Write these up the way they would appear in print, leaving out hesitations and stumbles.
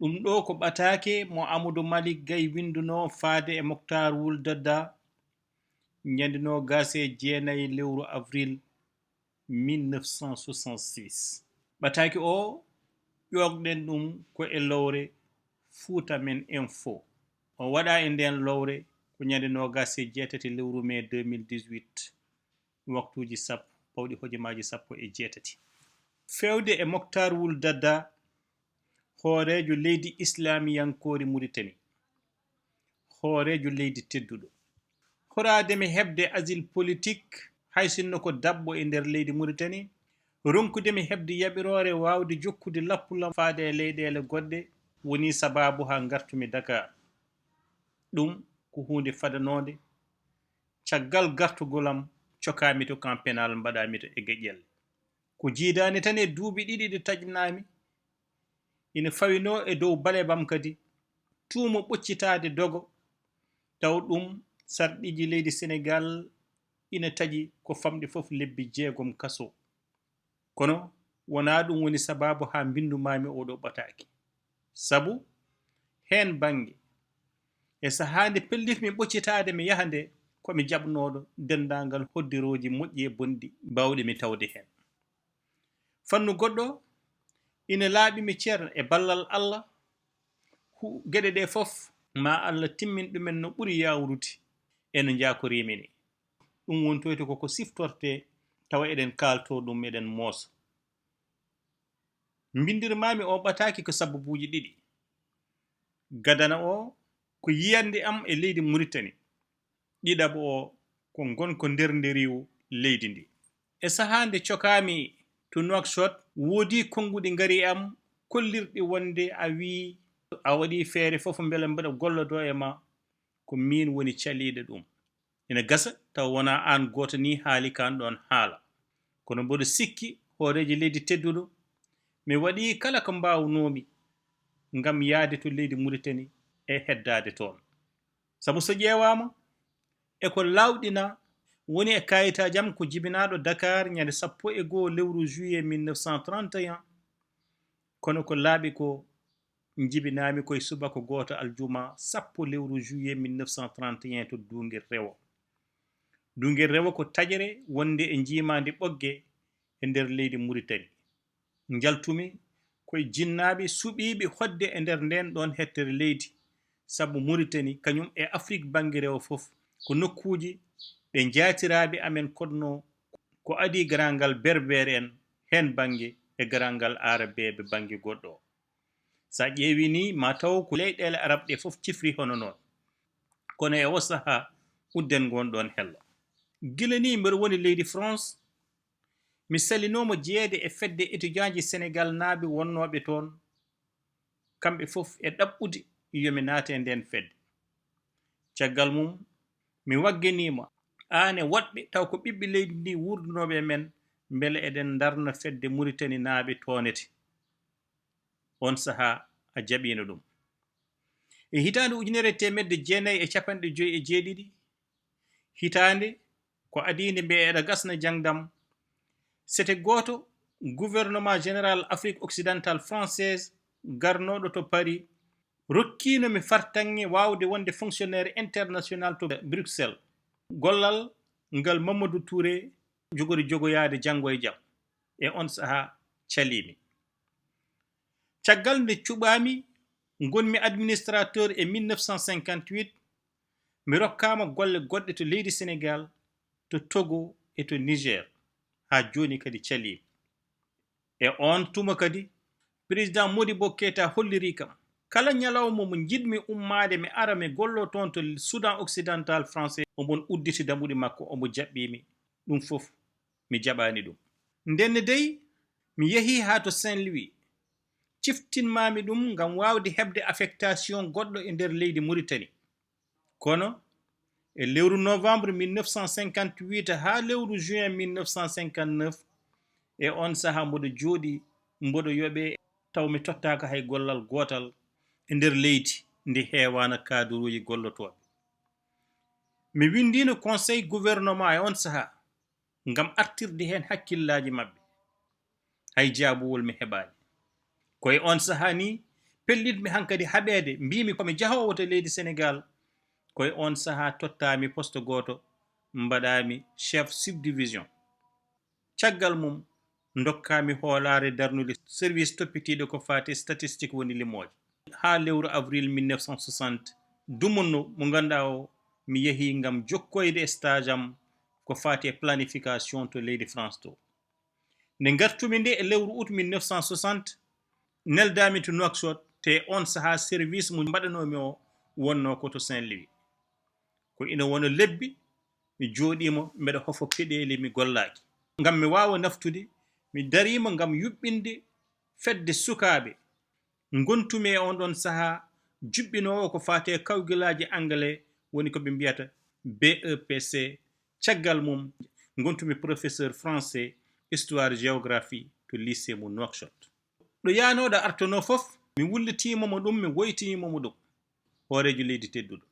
ɗum ɗo ko Bataake mo Aamadu Maalik gay winduno faade e Muktar Wul Daddaa ñande 29 lewru avril 1966. Bataake o ƴoogɗen ɗum ko e lowre Fuuta Men Info. O waɗa e nden lowre ko ñande 28 lewru mai 2018 waktuuji sappo pawɗi hojomaaji 18. Fewde e Muktar Wul Daddaa hoorejo leydi islamiyankori Muritani, hoorejo leydi tedduɗo. Horaademi heɓde asile politique hay sinno ko dabbo e nder leydi Muritani, ronkudemi heɓde yaɓirore wawde jokkude lappulam faade e leyɗele goɗɗe woni sababu ha gartumi Dakar. ɗum ko hunde fadanode. Caggal gartugolam cokami to camp pénal mbaɗami to Egeƴelle. Ko jiidani tan e duuɓi ɗiɗi ɗi taƴnami, ina fawino e dow balebam kadi tuumo ɓoccitade dogo, taw ɗum sarɗiji leydi Sénégal ina taƴi ko famɗi fof lebbi 6 kaso. Kono wona ɗum woni sababu ha bindumami oɗo Bataake, sabu hen bange e sahande pellitmi ɓoccitade mi yaha nde komi jaɓnoɗo dendagal hoddiroji moƴƴi e bonɗi bawɗe mi tawde hen. Fannu goɗɗo ina laaɓimi ceerno e ballal Allah geɗe ɗe fof ma Allah timmin ɗumen no ɓuri yawrude eno jakorimi ni. ɗum wontoyto koko siftorte tawa eɗen kalto ɗum eɗen moosa. Bindirmami o Bataake ko sababuji ɗiɗi. Gadana o ko yiyande am e leydi Muritani, ɗiɗaɓo o ko gonko nder nderiwu leydi ndi. E sahande cokami to Nouakchott woodi konguɗi ngari am kollirɗi wonde a wi a waɗi feere fof beele mbaɗa gollodo e ma ko min woni caliɗo ɗum. Ina gasa taw wona an goto ni haali kan ɗon haala, kono mboɗo sikki hooreji leydi tedduɗo mi waɗi kala ko mbawnomi ngam yaade to leydi Muritani e heddade toon. Sabu so ƴeewama e ko lawɗina woni e kayitaji am ko jibinaɗo Dakar ñande 11 lewru juillet 1931, kono ko laaɓi ko jibinami koye subaka goto aljuma 10 lewru juillet 1931 to Dunguel Rewo. Dunguel Rewo ko taƴere wonde e jimadi ɓogge e nder leydi Muritani. Jaltumi koye jinnaɓe suɓiɓe hodde e nder nden ɗon hettere leydi, sabu Muritani kañum e Afrique bangue rewo fof ko nokkuji ɗe jatiraɓe amen kodno ko adi garangal berbere en hen bangue e garangal arabeɓe bangue goɗɗo. Sa ƴeewi ni ma taw ko leyɗele arab ɗe fof cifri hono noon, kono e o saaha udden gonɗon hello. Gila ni mbiɗa woni leydi France, mi salinomo jeeyede e fedde étudiant ji Sénégal naaɓe wonnoɓe toon, kamɓe fof e ɗaɓɓude yomi naate nden fedde. Caggal mum mi waggenima an e woɗɓe taw ko ɓiɓɓe leydi ndi wurdunoɓe men beele eɗen darna fedde Muritani naaɓe toonete. On saha a jaɓino ɗum. E hitande 1957, hitande ko adinde mbe eɗa gasna jangdam, c'était goto gouvernement général Afrique occidentale française garnoɗo to Paris rokkino mi fartange wawde wonde fonctionnaire international to Bruxelles. Gollal ngal Mamadou Touré jogori jogoyade janggo e jam, e on saha calimi. Caggal nde cuɓami gonmi administrateur e 1958, mi rokkama golle goɗɗe to leydi Sénégal, to Togo e to Niger, ha joni kadi calimi. E on tuma kadi président Modibo Keita holliri kam kala ñalawma mo jiɗmi ummade mi ara mi gollo toon to Soudan occidental français, omon udditi dammuɗi makko omo jaɓɓimi. ɗum fof mi jaɓani ɗum. Ndenne dey mi yeehi ha to Saint-Louis, ciftinmami ɗum ngam wawde heɓde affectation goɗɗo e nder leydi Muritani. Kono e lewru novembre 1958 ha lewru juin 1959, e on saha mboɗo jooɗi mboɗo yoɓe taw mi tottaka hay gollal gotal e nder leydi ndi heewana kaduruji gollotoɓe. Mi windino conseil gouvernement e on saha ngam artirde hen hakkillaji mabɓe, hay jaabuwol mi heɓani. Koye on saha ni pellitmi hankadi haɓede mbimi komi jahowo to leydi Sénégal koye on saha tottami poste goto mbaɗami chef subdivision caggal mum dokkami hoolare darnude service toppitiɗo ko fati statistique woni limoje ha lewru avril 1960 dumunno mo ganduɗa o mi yeehi gam jokkoyde stage am ko fati e planification to leydi France to nde gartumi nde e lewru août 1960 neldami to Nouakchott te on saha service mo mbaɗanomi o wonno ko to Saint-Louis ko ina wona lebbi mi jooɗimo mbeɗa hofo peɗeli mi gollaki ngam mi wawa naftude mi darima ngam yuɓɓinde fedde sukaɓe gontumi e on ɗon saha juɓɓinowo ko fate kawgilaji anglais woni ko ɓe mbiyata BEPC caggal mum gontumi professeur français histoire géographie to lycée mo Nouakchott ɗo yanoɗo artono fof mi wullitimomo ɗum mi woytinimomo ɗum hoorejo leydi tedduɗo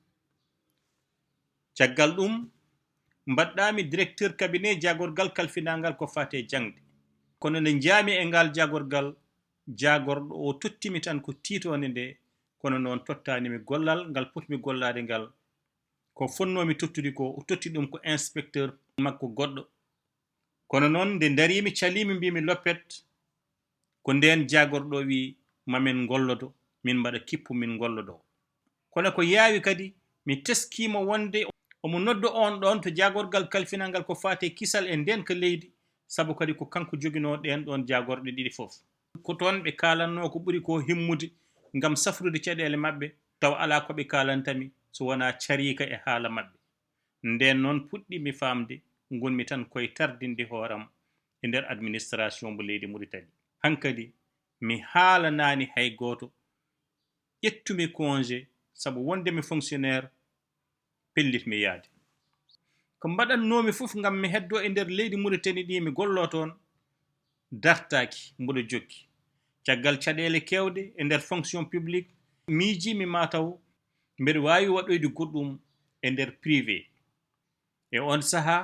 caggal ɗum mbaɗɗami directeur cabinet jagorgal kalfinangal ko fate jangde kono nde jaami e ngal jagorgal jagorɗo o tottimi tan ko titone nde kono noon tottanimi gollal ngal potmi gollade ngal ko fonnomi tottude ko o totti ɗum ko inspecteur makko goɗɗo kono noon nde darimi calimi mbimi loppet ko nden jagorɗo wi mamin gollodo min mbaɗa kippu min gollodo kono ko yaawi kadi mi teskimo wonde omo noddo on ɗon to jagorgal kalfinangal ko fate kisal e nden ko leydi sabu kadi ko kanko jogino ɗen ɗon jagorɗe ɗiɗi fof ko toon ɓe kalanno ko ɓuri ko himmude ngam safrude caɗele maɓɓe taw ala ko ɓe kalantami so wona carika e haala maɓɓe nden noon puɗɗimi famde gonmi tan koye tardinde hooram e nder administration mo leydi Mauritanie hankadi mi haalanani hay goto ƴettumi congé sabu wondemi fonctionnaire pellitmi yaade ko mbaɗannomi fof ngam mi heddo e nder leydi Mauritanie ɗi mi gollo toon dartaki mboɗo jokki caggal caɗele kewde e nder fonction publique miijimi mataw mbeɗa wawi waɗoyde goɗɗum e nder privé e on saha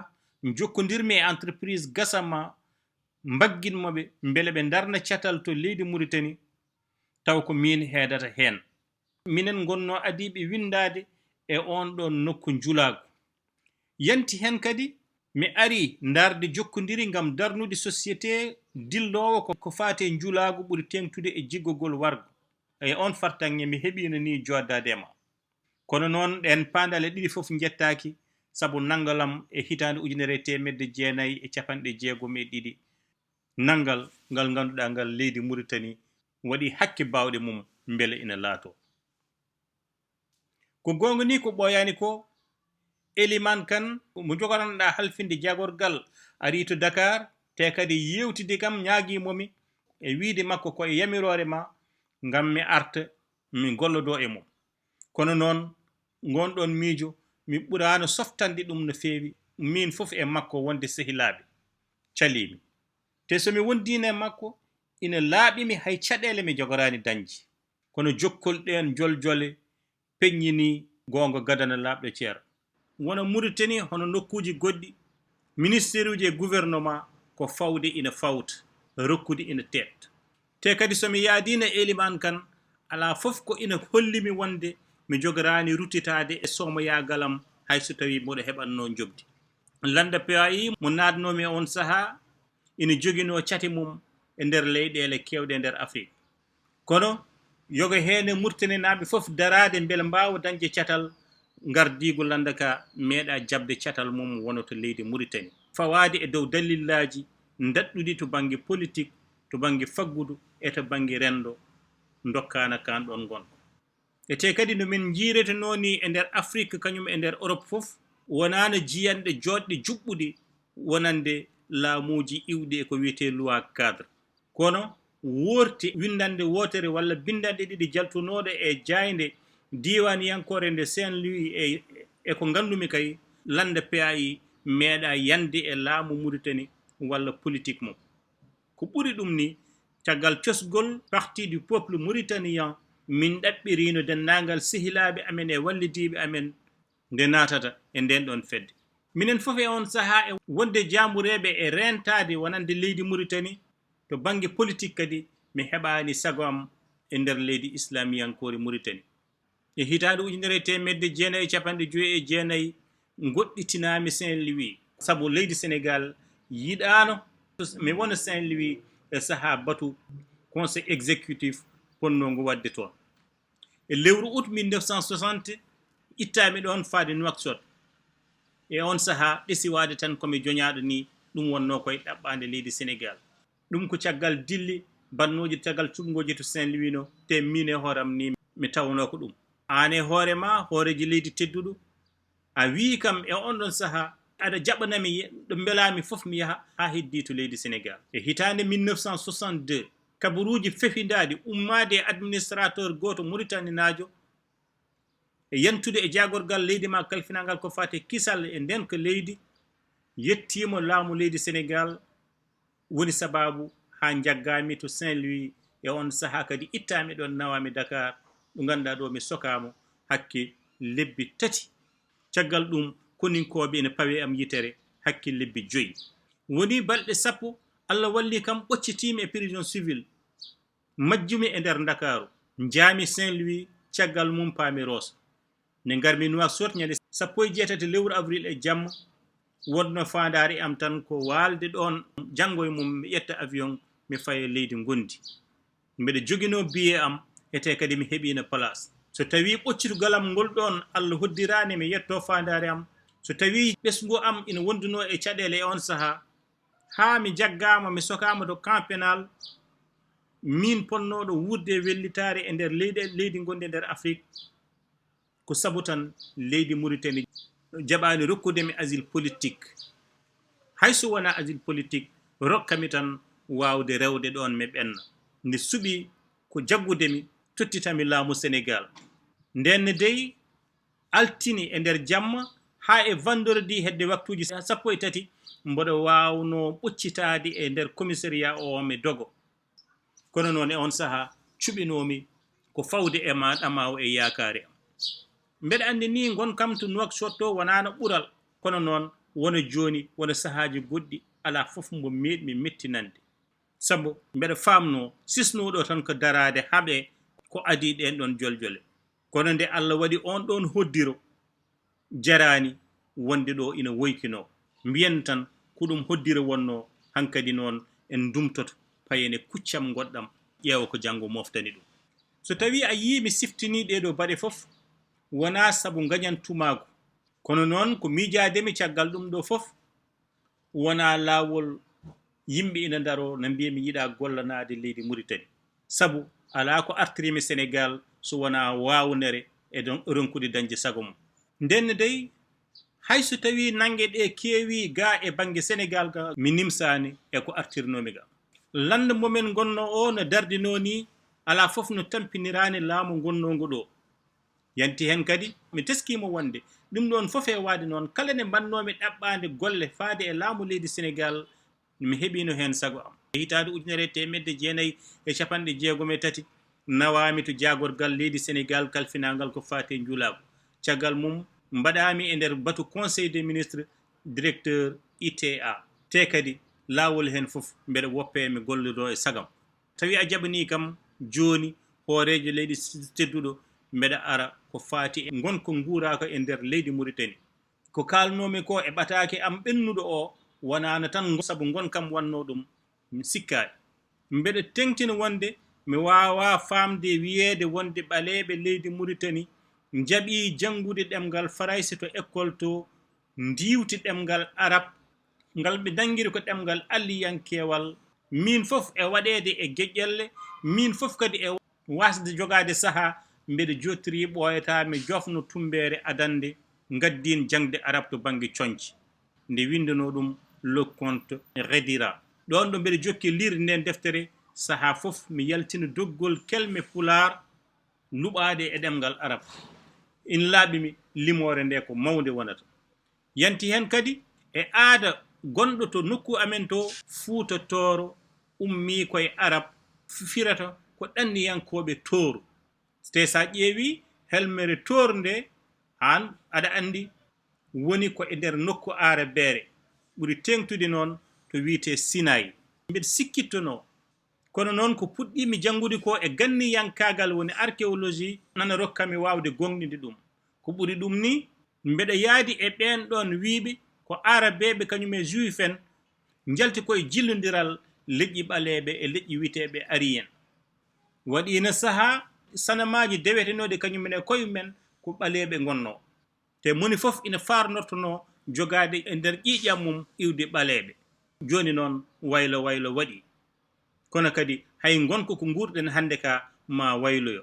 jokkodirmi e entreprise gasama mbagginmoɓe beele ɓe darna catal to leydi Mauritanie taw ko min heedata hen minen gonno adiɓe windade e on ɗon nokku julagu yanti hen kadi mi ari darde jokkodiri ngam darnude société dillowo ko fate julagu ɓuri tengtude e jiggogol wargo e on fartange mi heɓino ni joddadema kono noon ɗen pandale ɗiɗi fof jettaki sabu nangalam e hitande 1992 nangal ngal ganduɗa ngal leydi Mauritanie waɗi hakke bawɗe mum beele ina laato ko gonga ni ko ɓoyani ko Eliman kan mo jogoranɗa halfinde jagorgal ari to Dakar te kadi yewtide kam ñaguimomi e wiide makko koye yamirore ma ngam mi arta mi gollodo e mum kono noon gonɗon miijo mi ɓurano softande ɗum no feewi min fof e makko wonde sehilaɓe calimi te somi wondine makko ina laaɓimi hay caɗele mi jogorani dañji kono jokkol ɗen joljole peññini gonga gadana laaɓɗo ceero wona Mauritanie hono nokkuji goɗɗi ministére uji e gouvernement ko fawde ina fawta rokkude ina teet te kadi somi yaadina Eliman kan ala fof ko ina hollimi wonde mi jogorani ruttitade e somoyagalam hay so tawi mboɗo heɓanno jobdi landa PAI mo nadnomi e on saha ina jogino cati mum e nder leyɗele kewɗe e nder Afrique kono yogo hene Mauritanie naɓe fof darade beele mbawa dañde catal gardigu landa ka meeɗa jabde catal mum wono to leydi Mauritanie fawade e dow dalillaji daɗɗuɗi to banggue politique to banggue faggudu e to banggue rendo dokkana kan ɗon gonko e te kadi no min jiireteno ni e nder Afrique kañum e nder Europe fof wonano jiyanɗe joɗɗe juɓɓuɗe wonande laamuji iwɗe ko wiyete loi cadre kono worti windande wotere walla bindande ɗiɗi jaltunoɗe e jayde diwan yankore nde Saint-Louis e ko gandumi kay lande PAI meeɗa yande e laamu Mauritanie walla politique mum ko ɓuri ɗum ni caggal cosgol parti du peuple mauritanien min ɗaɓɓirino dennagal sehilaɓe amen e wallidiɓe amen nde natata e nden ɗon fedde minen fof e on saha e wonde jamureɓe e rentade wonande leydi Mauritanie to banggue politique kadi mi heɓani sago am e nder leydi islamiyankore Mauritanie e hitande 1959 goɗɗitinami Saint-Louis sabu leydi Sénégal yiɗano mi wona Saint-Louis e saha batu conseil exécutif ponnogo wadde toon e lewru août 1960 ittami ɗon faade Nouakchott e on saha ɗesi wade tan komi joñaɗo ni ɗum wonno koye ɗaɓɓade leydi Sénégal ɗum ko caggal dilli bannoji caggal cuɓgoji to Saint-Louis no te min e hooram ni mi tawno ko ɗum an e hoorema hooreji leydi tedduɗo a wi kam e on ɗon saha aɗa jaɓanami ɗo belami fof mi yaha ha heddi to leydi Sénégal e hitande 1962 kabaruji fefidadi ummade administrateur goto Mauritanie najo e yantude e jagorgal leydi ma kalfinangal ko fate kisal e nden ko leydi yettimo laamu leydi Sénégal woni sababu ha jaggami to Saint-Louis e on saha kadi ittami ɗon nawami Dakar ɗo ganduɗa ɗo mi sokamo hakke lebbi tati caggal ɗum koninkoɓe ene pawe am yitere hakke lebbi 5 woni balɗe sappo Allah walli kam ɓoccitimi e prison civil majjumi e nder Dakaru jaami Saint-Louis caggal mum paami Rosso ne garmi Nouakchott ñande 18 lewru avril e jamma wonno fandare am tan ko walde ɗon janggo e mum mi ƴetta avion mi faye leydi gondi mbeɗa jogino billet am ete kadi mi heɓino place so tawi ɓoccitugal am ngol ɗon Allah hoddirani mi yetto fandare am so tawi ɓesgu am ina wonduno e caɗele e on saha ha mi jaggama mi sokama to camp pénal min ponnoɗo wurde wellitare e nder leydi gondi e nder Afrique ko sabu tan leydi Mauritanie jaɓani rokkudemi asile politique hayso wona asile politique rokkami tan wawde rewde ɗon mi ɓenna nde suuɓi ko jaggudemi tottitami laamu Sénégal ndenne dey altini e nder jamma ha e vendredi hedde waktuji 13 mboɗo wawno ɓoccitade e nder commissariat o mi dogo kono noon e on saha cuɓinomi ko fawde e ma ɗamawo e yakare am mbeɗa andi ni gon kam to Nouakchott to wonano ɓural kono noon wona joni wona sahaji goɗɗi ala fof mbo meɗmi mettinande sabu mbeɗa famno sisnoɗo tan ko darade haaɓe ko adi ɗen ɗon joljole kono nde Allah waɗi on ɗon hoddiro jarani wonde ɗo ina woykino mbiyen tan ko ɗum hoddiro wonno hankadi noon en dumtoto payene kuccam goɗɗam ƴeewa ko janggo moftani ɗum so tawi a yi mi siftini ɗeɗo baɗe fof wona sabu gañantumago kono noon ko miijademi caggal ɗum ɗo fof wona lawol yimɓe ina daro no mbiya mi yiɗa gollanade leydi Mauritanie sabu ala ko artirimi Sénégal so wona wawnere e don ronkude dañde sago mum ndenne dey hayso tawi nangue ɗe keewi ga e banggue Sénégal ga mi nimsani e ko artirnomi ga lande momen gonno o no dardino ni ala fof no tampinirani laamu gonnogo ɗo yanti hen kadi mi teskimo wonde ɗum ɗon fof e wade noon kala nde mbannomi ɗaɓɓade golle faade e laamu leydi Sénégal mi heɓino hen sago am hitade 1963 nawami to jagorgal leydi Sénégal kalfinagal ko fate juulago caggal mum mbaɗami e nder batu conseil des ministres directeur ITA te kadi lawol hen fof mbeɗa woppe mi gollido e sagam tawi a jaɓani kam joni hoorejo leydi tedduɗo mbeɗa ara ko fati e gonko guuraka e nder leydi Mauritanie ko kalnomi ko e ɓatake am ɓennuɗo o wonano tan sabu gon kam wanno ɗum mi sikkani mbeɗa tengtina wonde mi wawa famde wiyede wonde ɓaleɓe leydi Mauritanie jaɓi jangude ɗemgal Farayse to école to ndiwti ɗemgal Arab ngal ɓe dangiri ko ɗemgal alliyankewal min fof e waɗede e geƴƴelle min fof kadi e wasde jogade saha mbeɗa jottiri ɓoyata mi jofno tumbere adande gaddin jangde Arab to banggue coñci nde winduno ɗum le compte redira ɗon ɗo mbeɗa jokki lirde nden deftere saha fof mi yaltina doggol kelme pular luɓade e ɗemgal Arab in laaɓimi limore nde ko mawde wonata yanti hen kadi e aada gonɗo to nokku amen to Fuuta Tooro ummi koye Arab firata ko ɗanniyankoɓe Tooro te sa ƴeewi helmere Tooro nde an aɗa andi woni ko e nder nokku Arabeere ɓuri tengtude noon to wiite Sinayi mbeɗa sikkittono kono noon ko puɗɗimi janngude ko e ganniyankagal woni archéologie nana rokkami wawde gonɗinde ɗum ko ɓuri ɗum ni mbeɗa yaadi e ɓen ɗon wiiɓe ko arabeɓe kañum e juif en jalti koye jillodiral leƴƴi ɓaleɓe e leƴƴi witeɓe arien waɗino saaha sanamaji dewetenoɗe kañumen e koyemumen ko ɓaleɓe gonno te moni foof ina farnortono jogade e nder ƴiƴam mum iwde ɓaleɓe joni noon waylo waɗi kono kadi hay gonko ko guurɗen hande ka ma wayloyo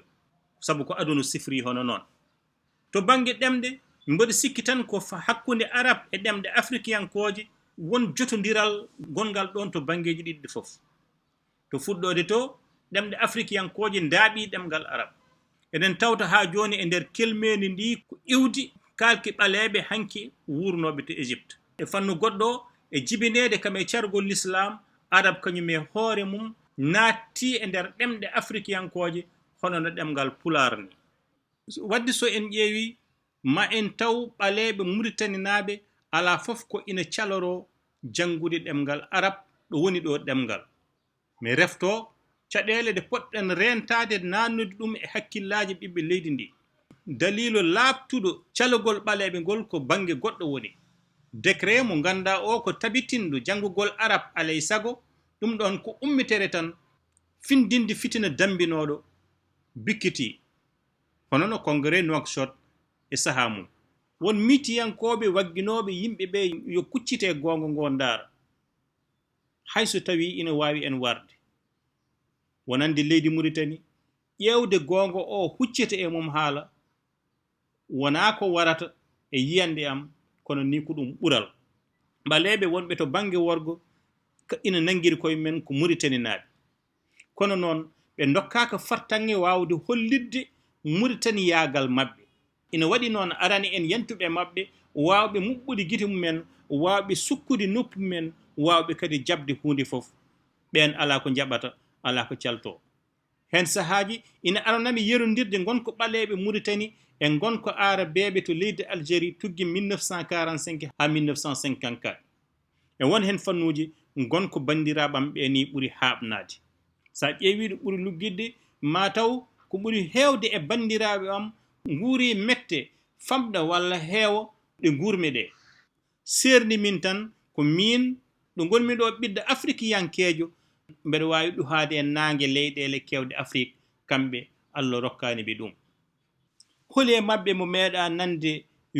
sabu ko aduna sifri hono noon to banggue ɗemɗe mboɗo sikki tan ko hakkude arab e ɗemɗe africayankoje won jotodiral gongal ɗon to banggueji ɗiɗɗi foof to fuɗɗode to ɗemɗe africayankoje daaɓi ɗemgal arab eɗen tawta ha joni e nder kelmeni ndi ko iwdi kalki ɓaleɓe hanki wurnoɓe to Égypte e fannu goɗɗo e jibinede kam e cargol l'islam arab kañum e hoore mum naatti e nder ɗemɗe africayankoje hono no ɗemgal pular ni wadde so en ƴeewi ma en taw ɓaleɓe Muritani naaɓe ala fof ko ina caloro janngude ɗemgal arab ɗo woni ɗo ɗemgal mi refto caɗele ɗe poɗɗen rentade nannude ɗum e hakkillaji ɓiɓɓe leydi ndi dalilu laaɓtuɗo calugol ɓaleɓe ngol ko banggue goɗɗo woni décret mo ganduɗa o ko tabitinɗo janngugol arab alay sago ɗum ɗon ko ummitere tan findinde fitina dambinoɗo bikkiti hono no congrès Nouakchott e saaha mum won mitiyankoɓe wagginoɓe yimɓeɓe yo kuccite gonga ngo ndaara hayso tawi ina wawi en warde wonande leydi Muritani ƴewde gonga o huccete e mum haala wona ko warata e yiyande am kono ni ko ɗum ɓural ɓaleɓe wonɓe to banggue worgo ina nanguiri koye men ko Muritani naaɓe kono noon ɓe dokkaka fartange wawde hollidde Muritani yaagal mabɓe ina waɗi noon arani en yentuɓe mabɓe wawɓe muɓɓude guite mumen wawɓe sukkude noppi mumen wawɓe kadi jabde hunde foof ɓen ala ko jaɓata ala ko calto hen sahaji ina aranami yerodirde gonko ɓaleɓe Muritani e gonko arabeɓe to leydi Algérie tuggi 1945 ha 1954 e won hen fannuji gonko bandiraɓam ɓe ni ɓuuri haɓnade sa ƴeewiɗo ɓuuri luggidde mataw ko ɓuuri hewde e bandiraɓe am guuri mette famɗa walla heewa ɗe gurme ɗe serni min tan ko min ɗo gonmi ɗo ɓiɗɗo africayankejo mbeɗa wawi ɗuhade e nangue leyɗele kewɗe Afrique kamɓe Allah rokkani ɓe ɗum holi e mabɓe mo meeɗa nande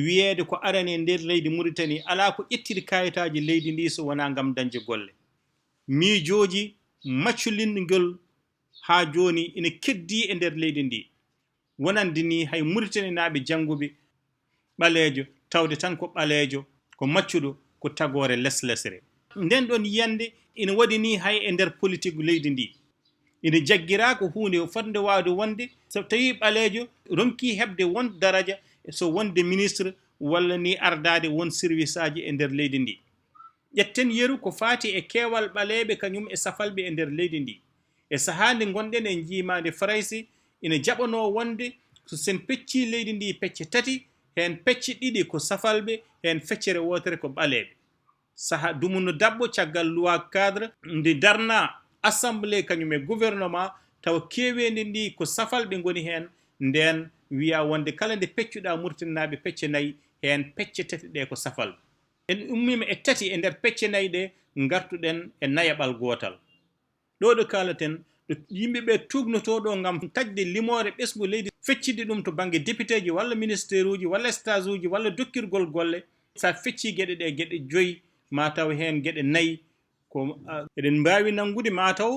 wiyede ko arani e nder leydi Muritani ala ko ƴettiri kayitaji leydi ndi so wona gam dañde golle miijoji macculindgol ha joni ina keddi e nder leydi ndi wonande ni hay Muritani naaɓe jannguɓe ɓaleejo tawde tan ko ɓaleejo ko maccuɗo ko tagore leslesre nden ɗon yiyande ina waɗi ni hay e nder politique leydi ndi ina jaggira ko hunde fotde wawde wonde so tawi ɓaleejo ronki heɓde won daraja so wonde ministre walla ni ardade won service aji e nder leydi ndi ƴetten yeru ko faati e keewal ɓaleɓe kañum e safalɓe e nder leydi ndi e sahade gonɗen e jimade Faraysi ina jaɓano wonde so sen pecci leydi ndi pecce tati hen pecce ɗiɗi ko safalɓe hen feccere wotere ko ɓaleɓe saha Dumuno Dabbo caggal loi cadre nde darna assemblée kañum e gouvernement taw kewendi ndi ko safalɓe goni hen nden wiya wonde kala nde peccuɗa Muritanaɓe pecce nayyi hen pecce tati ɗe ko safalɓe en ummima e tati e nder pecce nayyi ɗe gartuɗen e nayaɓal gotal ɗo kalaten ɗo yimɓeɓe tugnoto ɗo gam tagde limore ɓesgu leydi feccide ɗum to banggue député ji walla ministére uji walla stage uji walla dokkirgol golle sa fecci gueɗe ɗe gueɗe 5 mataw hen gueɗe 4 ko eɗen mbawi nangude mataw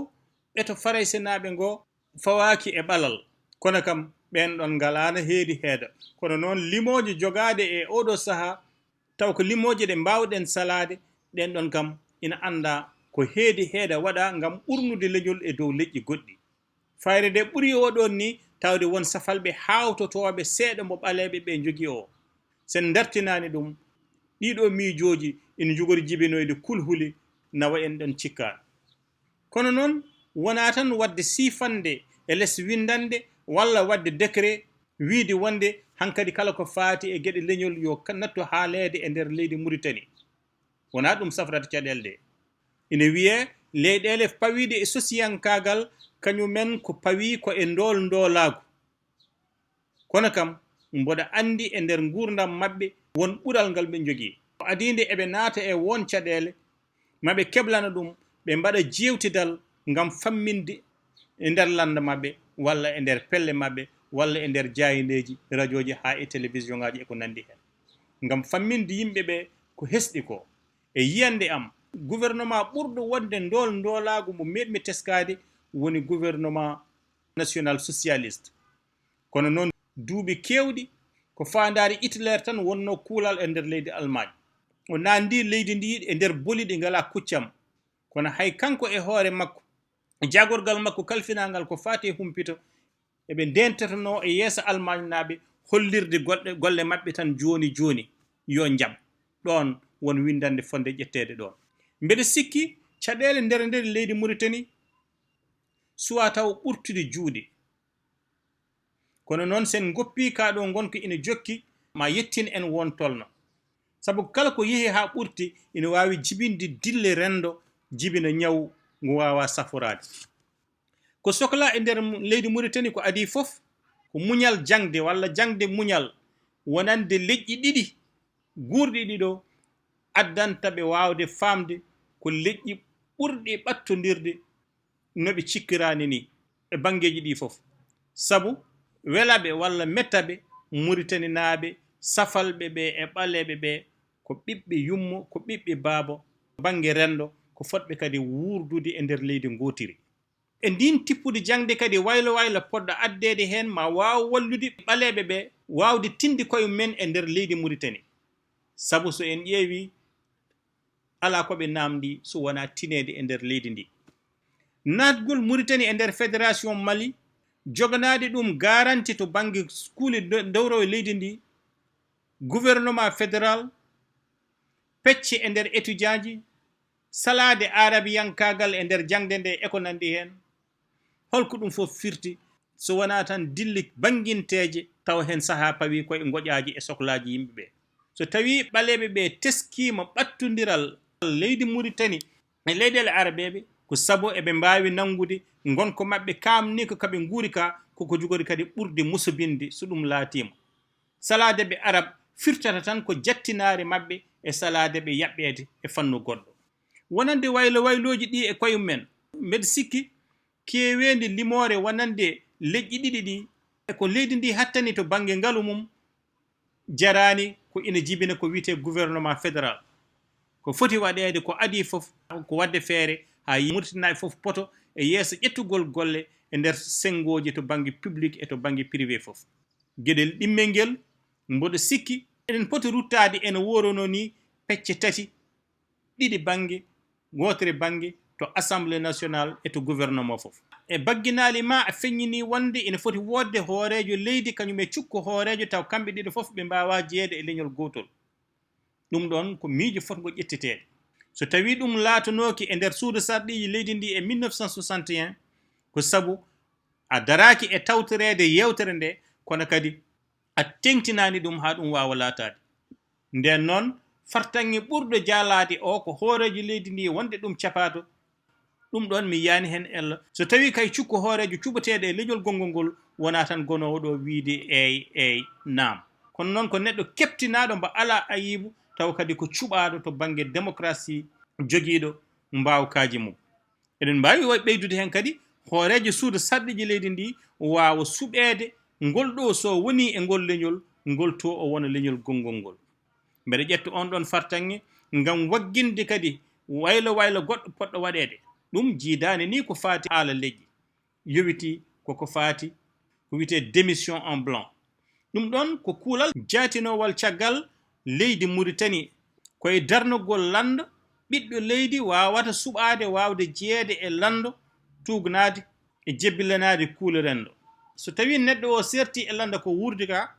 ɓeto Faraysenaɓe ngo fawaki e ɓalal kono kam ɓen ɗon galano heedi heeda kono noon limoje jogade e oɗo saaha taw ko limoje ɗe mbawɗen salade ɗen ɗon kam ina anda ko heedi heeda waɗa gam ɓurnude leñol e dow leƴƴi goɗɗi fayre nde ɓuuri oɗon ni tawde won safalɓe hawtotoɓe seeɗa mo ɓaleɓe ɓe jogui o sen dartinani ɗum ɗiɗo miijoji ina jogori jibinoyde kulhuli nawa en ɗon cikka kono noon wona tan wadde sifande e less windande walla wadde décret wiide wonde hankkadi kala ko faati e gueɗe leñol yo nattu haalede e nder leydi Muritani wona ɗum safrata caɗele ɗe ina wiye leyɗele pawiide e sosiyankagal kañumen ko pawi ko e ndolaagu kono kam mboɗa andi e nder gurdam maɓɓe won ɓural ngal ɓe jogii adinde eɓe naata e won caɗele maɓe keblana ɗum ɓe mbaɗa jewtidal ngam famminde e nder lande maɓɓe walla e nder pelle maɓɓe walla e nder jayindeji radioji ha e télévision ngaji e ko nandi hen ngam famminde yimɓe ɓe ko hesɗi ko e yiyande am gouvernement ɓurɗo wonde ndolaagu mo meɗmi teskade woni gouvernement national socialiste kono noon duuɓi kewɗi ko fandari Hitler tan wonno kuulal e nder leydi Allemagne o nandi leydi ndi e nder boliɗi ngala kuccam kono hay kanko e hoore makko jagorgal makko kalfinangal ko fati humpito eɓe ndentatano e yeeso Allemagne naɓe hollirde golle maɓɓe tan joni yo jam ɗon won windande fonde ƴettede ɗon mbeɗa sikki caɗele nder leydi Mauritanie suwa taw ɓurtude juuɗe kono noon sen goppi ka ɗo gonko ina jokki ma yettin en won tolno sabu kala ko yeehi ha ɓurti ina wawi jibinde dille rendo jibina ñaw ngo wawa saforade ko sohla e nder leydi Mauritanie ko adi fof ko muñal jangde walla jangde muñal wonande leƴƴi ɗiɗi guurɗi ɗiɗo addanta ɓe wawde famde ko leƴƴi ɓurɗi ɓattodirde noɓe cikkirani ni e bangeji ɗi fof sabu welaɓe walla mettaɓe Mauritanie naaɓe safalɓe ɓe e ɓaleɓe ɓe ko ɓiɓɓe yummo ko ɓiɓɓe baabo bange rendo ko fotɓe kadi wurdude e nder leydi gotiri e ndin tippude jangde kadi waylo poɗɗo addede hen ma waw wallude ɓaleɓe ɓe wawde tinde koye men e nder leydi Mauritanie sabu so en ƴeewi ala koɓe namdi so wona tinede e nder leydi ndi natgol Mauritanie e nder fédération Mali joganade ɗum garanti to bange kuule dowro e leydi ndi gouvernement fédéral pecce e nder étudiant ji salade arabiyankagal e nder jangde nde e ko nandi hen holko ɗum fof firti so wona tan dilli banguinteje taw hen saaha pawi koye goƴaji e sohlaji yimɓeɓe so tawi ɓaleɓe ɓe teskima ɓattodiral leydi Mauritanie e leyɗele arabeɓe ko saabu eɓe mbawi nangude gonko maɓɓe kamni ko kaɓe guuri ka koko jogori kadi ɓurde musobinde so ɗum laatima salade ɓe arab firtata tan ko jattinare maɓɓe e salade ɓe yaɓɓede e fannu goɗɗo wonande wayloji ɗi e koye men mbeɗa sikki kewede limore wonande leƴƴi ɗiɗi ɗi e ko leydi ndi hattani to bange ngaalu mum jarani ko ina jibina ko wiyete gouvernement fédéral ko foti waɗede ko adi fof ko wadde feere ha Mauritanie fof poto e yeeso ƴettugol golle e nder sengoji to bange public e to bange privé fof gueɗel ɗimmel ngel mboɗo sikki eɗen poti ruttade ene worono ni pecce tati ɗiɗi bange wotere bange to assemblée nationale e to gouvernement fof e bagginali ma a feññini wonde ene foti wodde hoorejo leydi kañum e cukko hoorejo taw kamɓe ɗiɗo fof ɓe mbawa jeeyede e leñol gotol ɗum ɗon ko miijo fotgo ƴettitede so tawi ɗum laatanoki e nder suudu sarɗiji leydi ndi e 1961 ko sabu a daraki e tawtorede yewtere nde kono kadi a tengtinani ɗum ha ɗum wawa laatade nden noon fartange ɓurɗo jaalade o ko hoorejo leydi ndi wonde ɗum capato ɗum ɗon mi yani hen ella so tawi kay cukko hoorejo cuɓateɗo e leñol gongol ngol wona tan gonowo ɗo wiide eyyi naam kono noon ko neɗɗo keptinaɗo mbo ala ayibu taw kadi ko cuɓaɗo to bange démocratie joguiɗo mbawkaji mum eɗen mbawi ɓeydude hen kadi hoorejo suudu sarɗiji leydi ndi wawa suɓede ngol ɗo so woni e ngol leñol ngol to o wona leñol gongol ngol mbeɗa ƴetta on ɗon fartange ngam wagginde kadi waylo goɗɗo poɗɗo waɗede ɗum jiidani ni ko fati haala leƴƴi yowiti koko fati ko wiyete démission en blanc ɗum ɗon ko kuulal jaatinowal caggal leydi Mauritanie koye darnugol lando ɓiɗɗo leydi wawata suɓade wawde jeeyede e lando tugnade e jebbilanade kuule rendo so tawi neɗɗo o serti e lando ko wurdi ka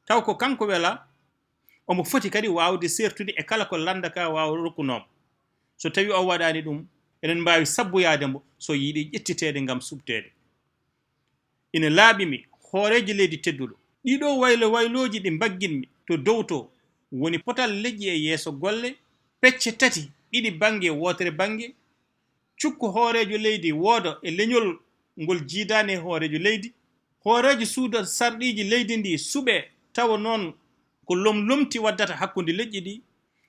taw ko kanko wela omo foti kadi wawde sertude e kala ko landa ka wawa rokkunomo so tawi o waɗani ɗum eɗen mbawi sabboyade mbo so yiiɗi ƴettitede ngam subtede ina laaɓimi hooreji leydi tedduɗo ɗiɗo wayloji ɗi bagginmi to dow to woni potal leƴƴi e yeeso golle pecce tati ɗiɗi bange wotere bange cukku hoorejo leydi wooda e leñol ngol jiidani hoorejo leydi. Hoorejo suuda sarɗiji leydi ndi suɓe tawa noon ko lomti waddata hakkunde leƴƴi ɗi.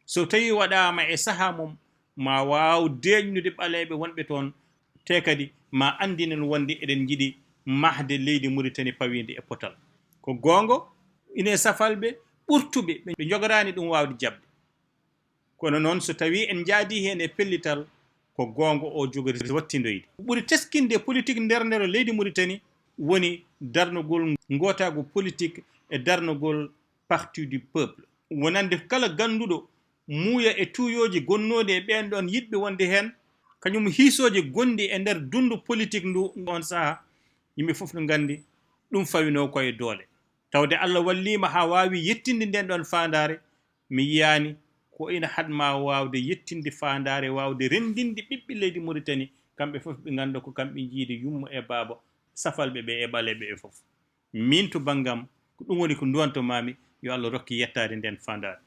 So tawi waɗama e saha mum ma waaw deeƴnude ɓaleɓe wonɓe toon, te kadi ma andinen wonde eɗen jiɗi mahde leydi Muritani pawindi e potal. Ko gongo ine safalɓe ɓurtuɓe ɓe jogorani ɗum wawde jabde. Kono noon so tawi en jaadi hen e pellital ko gongo o jogori wattindoyde. Ɓuri teskinde politique nder leydi Muritani woni darnugol ngotagu politique e darnugol parti du peuple. Wonande kala ganduɗo muuya e tuyoji gonnode e ɓen ɗon yiɗɓe wonde hen, kañum hiisoje gondi e nder dundu politique ndu on saha, yimɓe fof no gandi ɗum fawino koye doole. Tawde Allah wallima ha wawi yettinde nden ɗon fandare, mi yiyani ko ina hadma wawde yettinde fandare, wawde rendinde ɓiɓɓe leydi Muritani kamɓe fof ɓe ganda ko kamɓe jiidi yummo e baaba safalɓe ɓe e ɓaleɓe e fof. Min to banggam ko ɗum woni ko duwantomami, yo Allah rokki yettade nden fandare.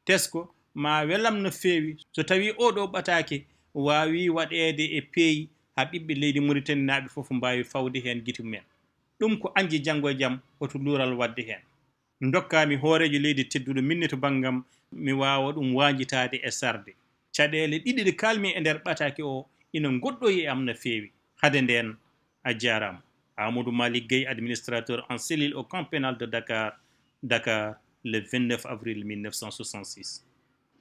Tesko ma welam no feewi so tawi oɗo Bataake wawi waɗede e peeyi ha ɓiɓɓe leydi Muritani naaɓe fof mbawi fawde hen guite mumen. ɗum ko anji janggo e jaam hoto luural wadde hen. Dokkami hoorejo leydi tedduɗo minne to banggam mi wawa ɗum wanjitade e sarde. Caɗele ɗiɗi ɗe kalmi e nder Bataake o ina goɗɗoyi e am no feewi. Hade nden a jarama. Aamadu Maalik Gueye, administrateur en cellule au camp pénal de Dakar, le 29 avril 1966.